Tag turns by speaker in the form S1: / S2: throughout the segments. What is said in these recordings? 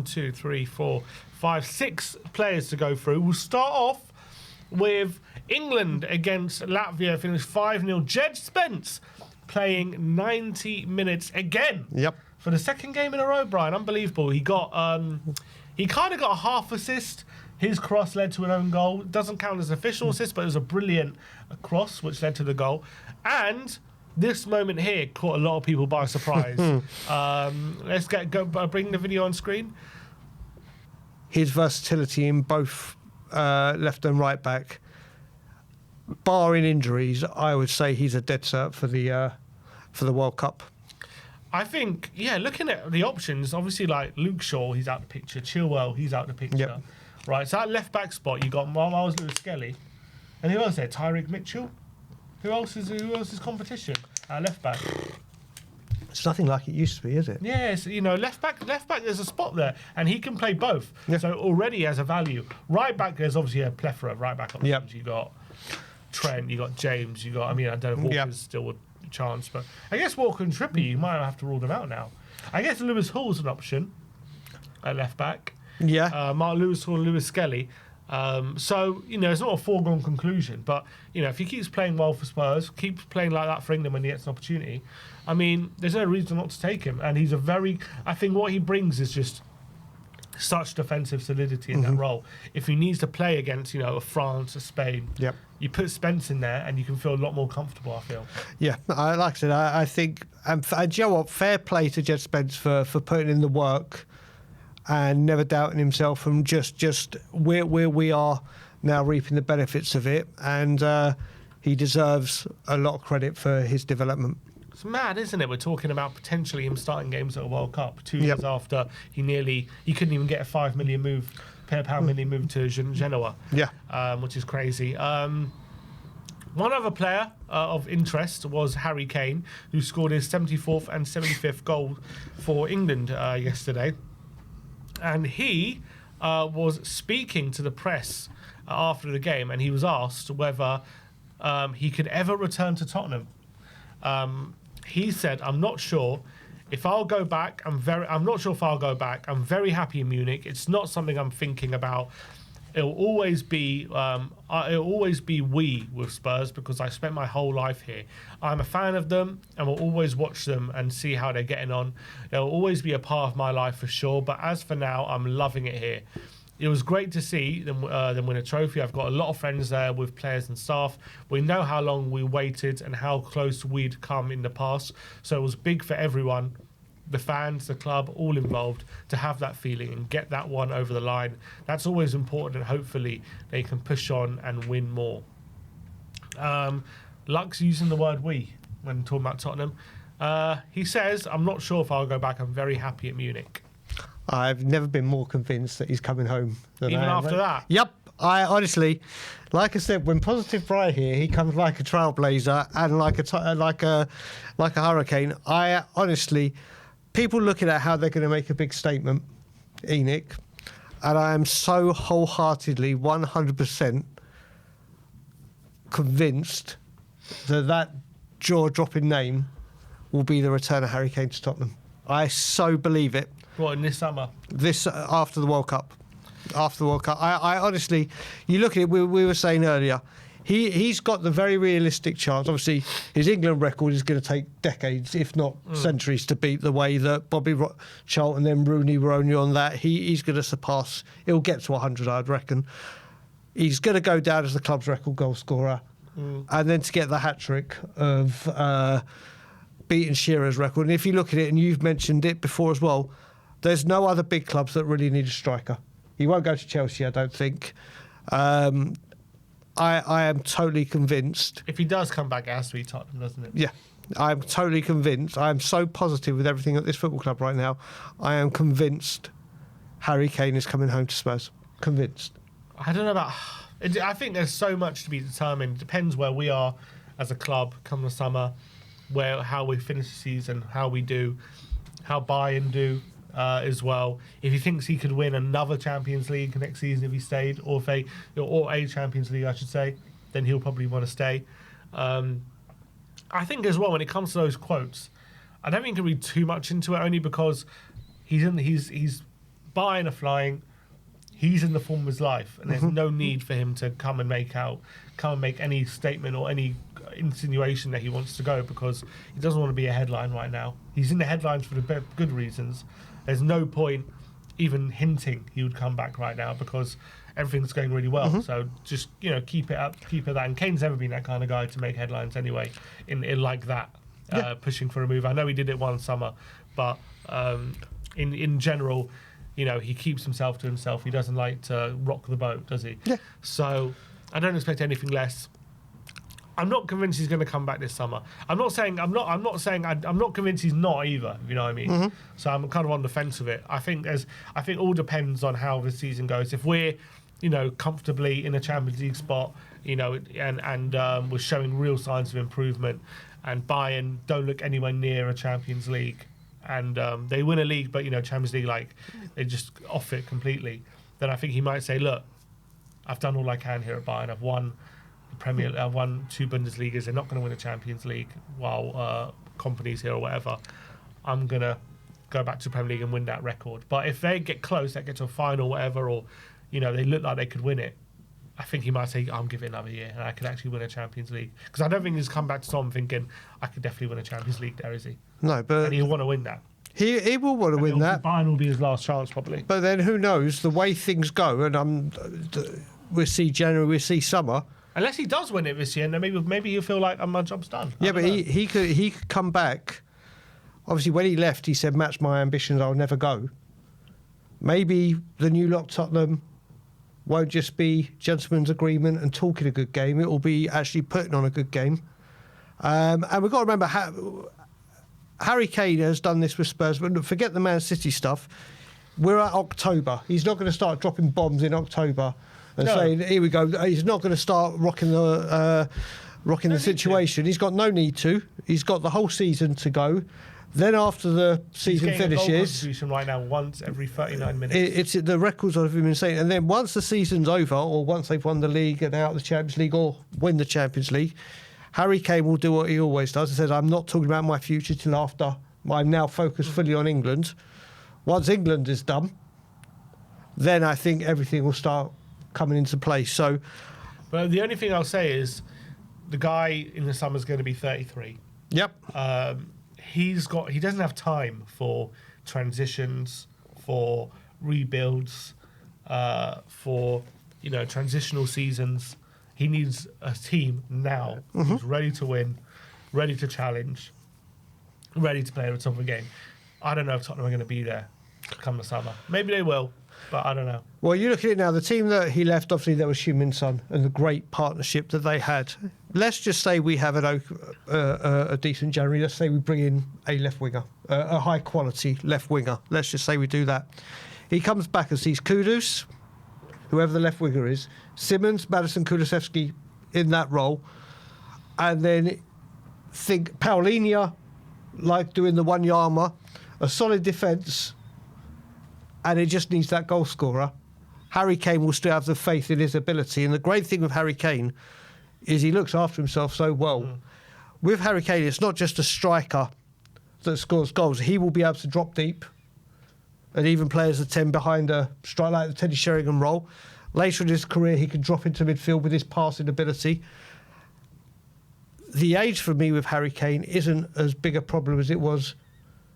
S1: 1, 2, 3, 4, 5, 6 players to go through. We'll start off with England against Latvia, finished 5-0. Djed Spence playing 90 minutes again.
S2: Yep.
S1: For the second game in a row, Brian. Unbelievable. He got he kind of got a half assist. His cross led to an own goal. Doesn't count as an official assist, but it was a brilliant cross which led to the goal. And this moment here caught a lot of people by surprise. Let's bring the video on screen.
S2: His versatility in both left and right back, barring injuries, I would say he's a dead cert for the World Cup.
S1: I think, looking at the options, obviously like Luke Shaw, he's out the picture. Chilwell, he's out the picture.
S2: Yep.
S1: Right, so that left back spot, you got Miles Lewis-Skelly, and who else there? Tyreek Mitchell. Who else is competition? Left back.
S2: It's nothing like it used to be, is it?
S1: Yes, left back. There's a spot there, and he can play both.
S2: Yeah.
S1: So already has a value. Right back, there's obviously a plethora of right back options.
S2: Yep.
S1: You got Trent, you got James, you got. I don't know if Walker's still a chance, but I guess Walker and Trippier, you might have to rule them out now. I guess Lewis Hall's an option at left back.
S2: Yeah.
S1: Mark Lewis Hall, Lewis Skelly. So, it's not a foregone conclusion, but, if he keeps playing well for Spurs, keeps playing like that for England when he gets an opportunity, there's no reason not to take him. And he's I think what he brings is just such defensive solidity in that role. If he needs to play against, a France, a Spain, you put Spence in there and you can feel a lot more comfortable, I feel.
S2: Yeah, like I said, I think, and do you know what, fair play to Djed Spence for putting in the work and never doubting himself, and just where we are now reaping the benefits of it, and he deserves a lot of credit for his development.
S1: It's mad, isn't it? We're talking about potentially him starting games at a World Cup 2 years after he couldn't even get a £5 million move to Genoa.
S2: Yeah,
S1: which is crazy. One other player of interest was Harry Kane, who scored his 74th and 75th goal for England yesterday. And he was speaking to the press after the game, and he was asked whether he could ever return to Tottenham. He said, "I'm not sure if I'll go back. I'm not sure if I'll go back. I'm very happy in Munich. It's not something I'm thinking about. It'll always be we with Spurs because I spent my whole life here. I'm a fan of them and will always watch them and see how they're getting on. They'll always be a part of my life for sure. But as for now, I'm loving it here. It was great to see them win a trophy. I've got a lot of friends there with players and staff. We know how long we waited and how close we'd come in the past. So it was big for everyone, the fans, the club, all involved, to have that feeling and get that one over the line. That's always important, and hopefully they can push on and win more." Luck's using the word we when talking about Tottenham. He says, "I'm not sure if I'll go back. I'm very happy at Munich."
S2: I've never been more convinced that he's coming home than
S1: Even
S2: I am.
S1: after that?
S2: Yep. I honestly, like I said, when Positive Bright here, he comes like a trailblazer and like a hurricane. I honestly, people looking at how they're going to make a big statement, Enoch, and I am so wholeheartedly 100% convinced that jaw-dropping name will be the return of Harry Kane to Tottenham. I so believe it.
S1: What, in this summer?
S2: This after the World Cup. After the World Cup. I honestly, you look at it, we were saying earlier, he's got the very realistic chance. Obviously, his England record is going to take decades, if not centuries, to beat the way that Bobby Charlton and then Rooney were only on that. He's going to surpass, he'll get to 100, I'd reckon. He's going to go down as the club's record goal scorer. And then to get the hat-trick of beating Shearer's record. And if you look at it, and you've mentioned it before as well, there's no other big clubs that really need a striker. He won't go to Chelsea, I don't think. I am totally convinced.
S1: If he does come back, it has to be Tottenham, doesn't it?
S2: Yeah, I'm totally convinced. I am so positive with everything at this football club right now. I am convinced Harry Kane is coming home to Spurs. Convinced.
S1: I don't know about... I think there's so much to be determined. It depends where we are as a club come the summer, how we finish the season, how we do, how Bayern do. As well, if he thinks he could win another Champions League next season if he stayed, or a Champions League, I should say, then he'll probably want to stay. I think as well when it comes to those quotes, I don't think you can read too much into it, only because he's Bayern are flying. He's in the form of his life, and there's no need for him to come and make any statement or any insinuation that he wants to go, because he doesn't want to be a headline right now. He's in the headlines for the good reasons. There's no point even hinting he would come back right now, because everything's going really well. So just keep it up, keep it that. And Kane's never been that kind of guy to make headlines anyway, in like that, pushing for a move. I know he did it one summer, but in general, he keeps himself to himself. He doesn't like to rock the boat, does he? Yeah. So I don't expect anything less. I'm not convinced he's going to come back this summer. I'm not convinced he's not either. If you know what I mean. So I'm kind of on the fence of it. I think all depends on how the season goes. If we're, comfortably in a Champions League spot, and we're showing real signs of improvement, and Bayern don't look anywhere near a Champions League, and they win a league, but Champions League, like, they just off it completely, then I think he might say, look, I've done all I can here at Bayern. I've won I've won 2 Bundesligas. They're not going to win a Champions League while Company's here or whatever. I'm going to go back to the Premier League and win that record. But if they get close, they get to a final or whatever, or they look like they could win it, I think he might say, I'll give it another year and I could actually win a Champions League. Because I don't think he's come back to Tom thinking, I could definitely win a Champions League there, is he? No, but... And he'll want to win that.
S2: He will want to win that.
S1: Bayern will be his last chance, probably.
S2: But then who knows, the way things go, and we'll see January, we'll see summer.
S1: Unless he does win it this year, then maybe he'll feel like my job's done.
S2: Yeah, but he could come back. Obviously, when he left, he said, match my ambitions, I'll never go. Maybe the new lot Tottenham won't just be gentleman's agreement and talking a good game. It will be actually putting on a good game. And we've got to remember, Harry Kane has done this with Spurs, but forget the Man City stuff. We're at October. He's not going to start dropping bombs in October and saying, here we go. He's not going to start rocking the situation. He's got no need to. He's got the whole season to go. Then after the season finishes, a goal contribution
S1: right now once every 39 minutes.
S2: It's the records I've been saying. And then once the season's over, or once they've won the league and out of the Champions League, or win the Champions League, Harry Kane will do what he always does. He says, I'm not talking about my future till after. I'm now focused fully on England. Once England is done, then I think everything will start coming into place. So,
S1: but the only thing I'll say is the guy in the summer is going to be 33.
S2: Yep.
S1: He doesn't have time for transitions, for rebuilds, for transitional seasons. He needs a team now who's ready to win, ready to challenge, ready to play at the top of the game. I don't know if Tottenham are going to be there come the summer. Maybe they will, but I don't know.
S2: Well, you look at it now. The team that he left, obviously, there was Heung-min Son and the great partnership that they had. Let's just say we have a decent January. Let's say we bring in a left winger, a high-quality left winger. Let's just say we do that. He comes back and sees Kudus, whoever the left winger is, Simmons, Madison, Kulusevski in that role, and then think Palhinha, like doing the one-yarmer, a solid defence, and it just needs that goal scorer. Harry Kane will still have the faith in his ability, and the great thing with Harry Kane is he looks after himself so well. With Harry Kane, it's not just a striker that scores goals. He will be able to drop deep and even play as a 10 behind a strike like the Teddy Sheringham role. Later in his career, he can drop into midfield with his passing ability. The age for me with Harry Kane isn't as big a problem as it was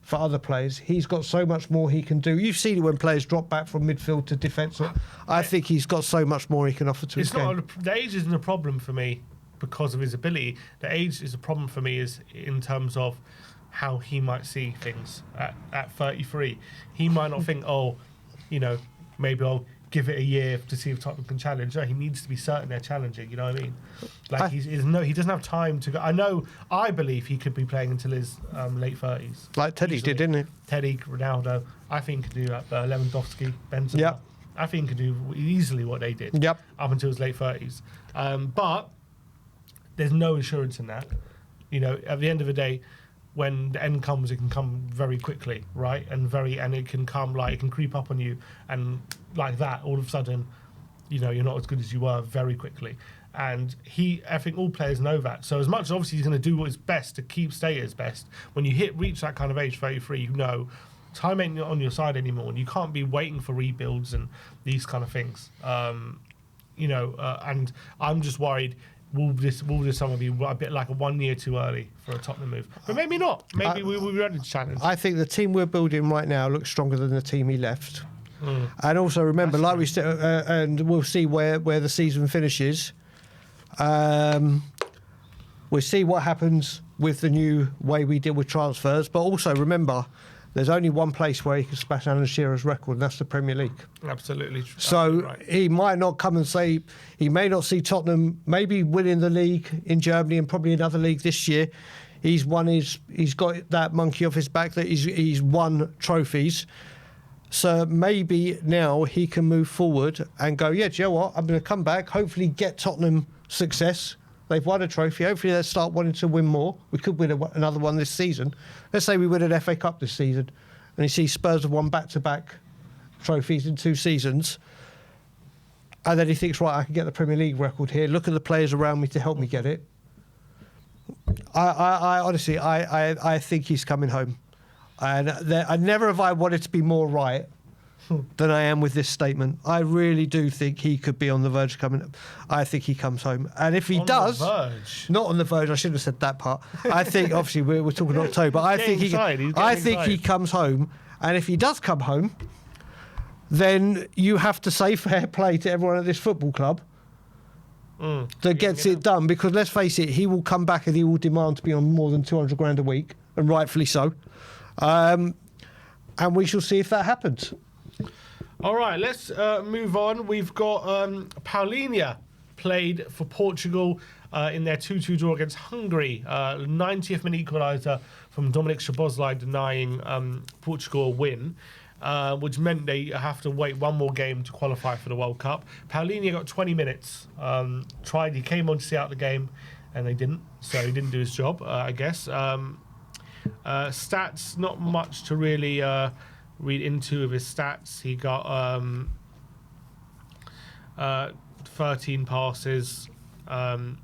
S2: for other players. He's got so much more he can do. You've seen it when players drop back from midfield to defence. I think he's got so much more he can offer to his game.
S1: The age isn't a problem for me because of his ability. The age is a problem for me is in terms of how he might see things at 33. He might not think, maybe I'll give it a year to see if Tottenham can challenge. No, he needs to be certain they're challenging, you know what I mean? Like, he doesn't have time to go. I believe he could be playing until his late 30s.
S2: Like Teddy easily. Did, didn't he?
S1: Teddy, Ronaldo. I think he could do that. Lewandowski, Benzema.
S2: Yep.
S1: I think he could do easily what they did.
S2: Yep.
S1: Up until his late 30s. But there's no insurance in that. At the end of the day, when the end comes, it can come very quickly, right? And it can come it can creep up on you, and like that, all of a sudden, you're not as good as you were very quickly. And I think all players know that. So as much as obviously he's going to do what is best to stay at his best, when you reach that kind of age, 33, time ain't on your side anymore, and you can't be waiting for rebuilds and these kind of things. And I'm just worried. Will this summer be a bit like a 1 year too early for a Tottenham move? But maybe not. Maybe we'll be ready to challenge.
S2: I think the team we're building right now looks stronger than the team he left. And also remember, we said, and we'll see where the season finishes. We'll see what happens with the new way we deal with transfers. But also remember, there's only one place where he can smash Alan Shearer's record, and that's the Premier League.
S1: Absolutely.
S2: So
S1: right.
S2: he might not come and say, he may not see Tottenham maybe winning the league in Germany and probably another league this year. He's got that monkey off his back that he's won trophies. So maybe now he can move forward and go, yeah, do you know what? I'm going to come back, hopefully get Tottenham success. They've won a trophy. Hopefully they'll start wanting to win more. We could win another one this season. Let's say we win an FA Cup this season and you see Spurs have won back-to-back trophies in 2 seasons. And then he thinks, right, I can get the Premier League record here. Look at the players around me to help me get it. I honestly think he's coming home. And I never have I wanted to be more right than I am with this statement. I really do think he could be on the verge of coming up. I think he comes home. And if he does... Not on the verge, I shouldn't have said that part. I think, obviously, we're talking October. I think he comes home. And if he does come home, then you have to say fair play to everyone at this football club that gets it done. Because let's face it, he will come back and he will demand to be on more than 200 grand a week, and rightfully so. And we shall see if that happens.
S1: All right, let's move on. We've got Palhinha played for Portugal in their 2-2 draw against Hungary. 90th minute equaliser from Dominic Szoboszlai denying Portugal a win, which meant they have to wait one more game to qualify for the World Cup. Palhinha got 20 minutes. He came on to see out the game, and they didn't. So he didn't do his job, I guess. Stats, not much to really... read into of his stats. He got 13 passes, 8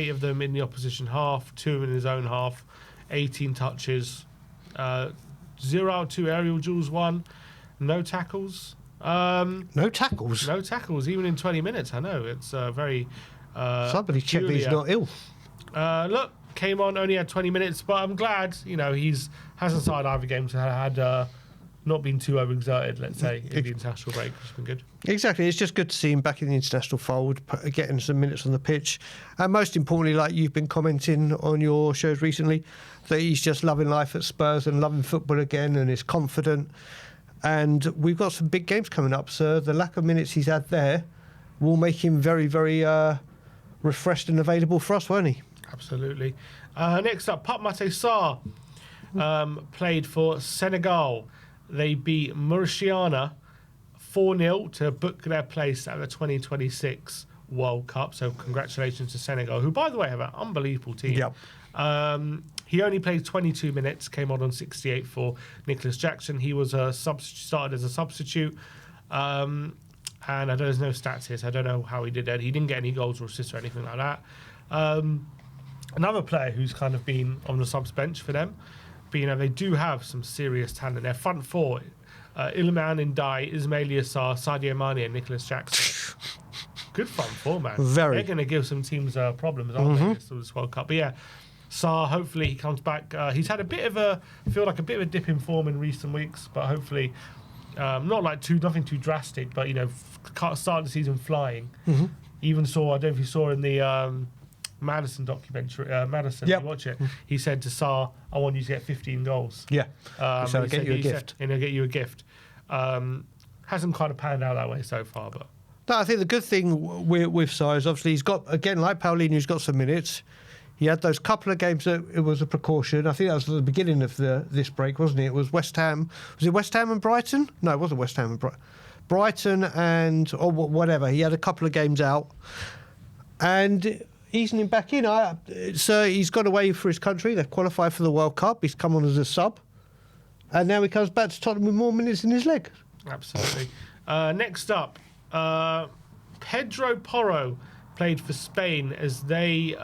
S1: of them in the opposition half, 2 in his own half, 18 touches, 0 out of 2 aerial duels won, no tackles.
S2: No tackles?
S1: No tackles, even in 20 minutes. I know, it's very
S2: Somebody check that he's not ill.
S1: Look, came on, only had 20 minutes, but I'm glad, hasn't started either games, had not been too overexerted, let's say, in the international break, which has been good.
S2: Exactly, it's just good to see him back in the international fold, getting some minutes on the pitch. And most importantly, like you've been commenting on your shows recently, that he's just loving life at Spurs and loving football again and is confident. And we've got some big games coming up, so the lack of minutes he's had there will make him very, very refreshed and available for us, won't he?
S1: Absolutely. Next up, Pape Matar Sarr played for Senegal. They beat Mauritania 4-0 to book their place at the 2026 World Cup. So congratulations to Senegal, who, by the way, have an unbelievable team.
S2: Yep.
S1: He only played 22 minutes, came on 68 for Nicholas Jackson. He was started as a substitute. And there's no stats here, so I don't know how he did that. He didn't get any goals or assists or anything like that. Another player who's kind of been on the subs bench for them, but they do have some serious talent. Their front four, Iliman Ndiaye, Ismaila Sarr, Sadio Mane and Nicholas Jackson. Good front four, man.
S2: Very.
S1: They're going to give some teams problems, aren't they, this World Cup? But yeah, Sarr, hopefully he comes back. He's had a bit of a dip in form in recent weeks, but hopefully nothing too drastic, but start the season flying. Even I don't know if you saw in the Madison documentary, you watch it, he said to Sarr, I want you to get 15 goals.
S2: Yeah. So I'll get you a gift.
S1: And he'll get you a gift. Hasn't kind of panned out that way so far, but...
S2: No, I think the good thing with Sarr is obviously he's got, again, like Palhinha, he's got some minutes. He had those couple of games that it was a precaution. I think that was at the beginning of this break, wasn't it? It was West Ham. Was it West Ham and Brighton? No, it wasn't West Ham and Brighton. Brighton and whatever. He had a couple of games out. And... easing him back in. So he's got away for his country. They've qualified for the World Cup. He's come on as a sub. And now he comes back to Tottenham with more minutes in his leg.
S1: Absolutely. Next up, Pedro Porro played for Spain as they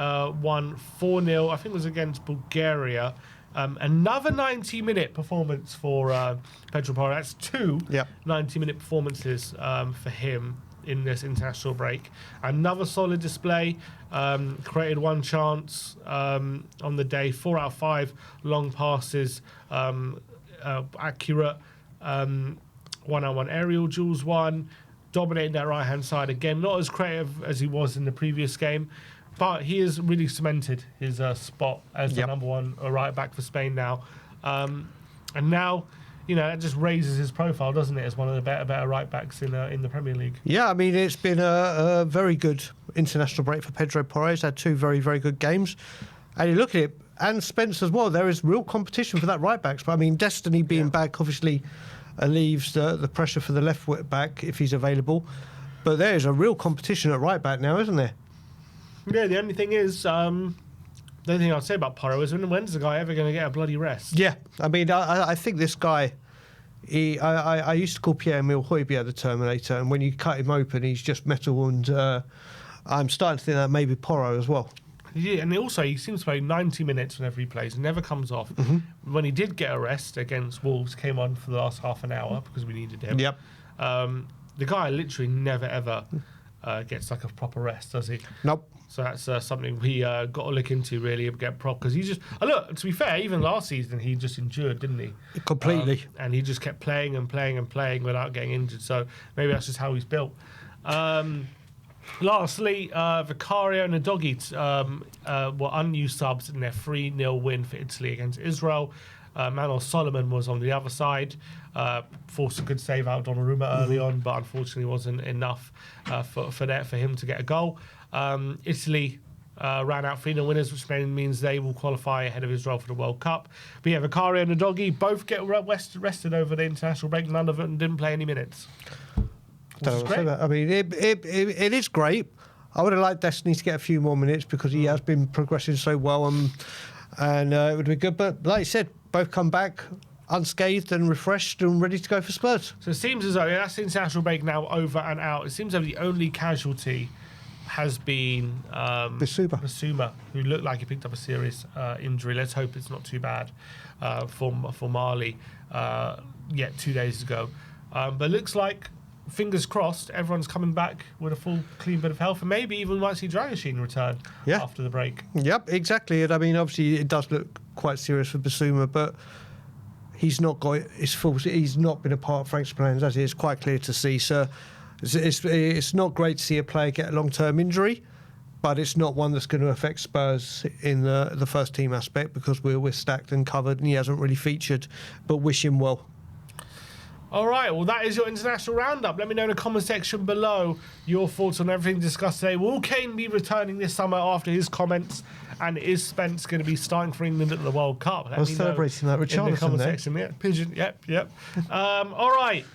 S1: won 4-0. I think it was against Bulgaria Another 90-minute performance for Pedro Porro. That's two 90-minute performances for him in this international break. Another solid display. Created one chance on the day. 4 out of 5 long passes, accurate. One-on-one aerial duels won. Dominating that right-hand side again. Not as creative as he was in the previous game, but he has really cemented his spot as the number one right back for Spain now. And now, that just raises his profile, doesn't it, as one of the better right backs in the Premier League.
S2: Yeah, I mean, it's been a very good international break for Pedro Porro. He's had 2 very, very good games. And you look at it, and Spence as well, there is real competition for that right backs. But I mean, Destiny being back obviously leaves the pressure for the left back if he's available. But there is a real competition at right back now, isn't there?
S1: Yeah, the only thing is, the only thing I'd say about Porro is when's the guy ever going to get a bloody rest? Yeah,
S2: I mean, I think this guy, I used to call Pierre-Emile Højbjerg the Terminator, and when you cut him open, he's just metal, and I'm starting to think that maybe Porro as well.
S1: Yeah, and also he seems to play 90 minutes whenever he plays, and never comes off. Mm-hmm. When he did get a rest against Wolves, came on for the last half an hour because we needed him.
S2: Yep.
S1: The guy literally never ever gets like a proper rest, does he?
S2: Nope.
S1: So that's something we got to look into really and get prop, because he just look, to be fair, even last season he just endured, didn't he?
S2: Completely.
S1: And he just kept playing and playing and playing without getting injured. So maybe that's just how he's built. Lastly, Vicario and Udogie were unused subs in their 3-0 win for Italy against Israel. Manuel Solomon was on the other side, forced a good save out of Donnarumma early on, but unfortunately wasn't enough for him to get a goal. Italy ran out 3-0 winners, which means they will qualify ahead of Israel for the World Cup. But yeah, Vicario and Udogie both get rested over the international break. None of them didn't play any minutes.
S2: I mean, it is great. I would have liked Destiny to get a few more minutes because he has been progressing so well, and it would be good. But like I said, both come back unscathed and refreshed and ready to go for Spurs.
S1: So it seems as though that's the international break now over and out. It seems as though the only casualty has been Bissouma, who looked like he picked up a serious injury. Let's hope it's not too bad for Mali 2 days ago. But it looks like, fingers crossed, everyone's coming back with a full, clean bit of health, and maybe even might see Dragoshin return after the break.
S2: Yep, exactly. And I mean, obviously, it does look quite serious for Bissouma, but he's not got his full. He's not been a part of Frank's plans, as it's quite clear to see. So it's not great to see a player get a long-term injury, but it's not one that's going to affect Spurs in the first team aspect, because we're stacked and covered, and he hasn't really featured. But wish him well.
S1: All right, well, that is your international roundup. Let me know in the comment section below your thoughts on everything discussed today. Will Kane be returning this summer after his comments? And is Spence going to be starting for England at the World Cup?
S2: I was celebrating that with Richarlison
S1: in the comment section. Yeah, pigeon, yep. All right.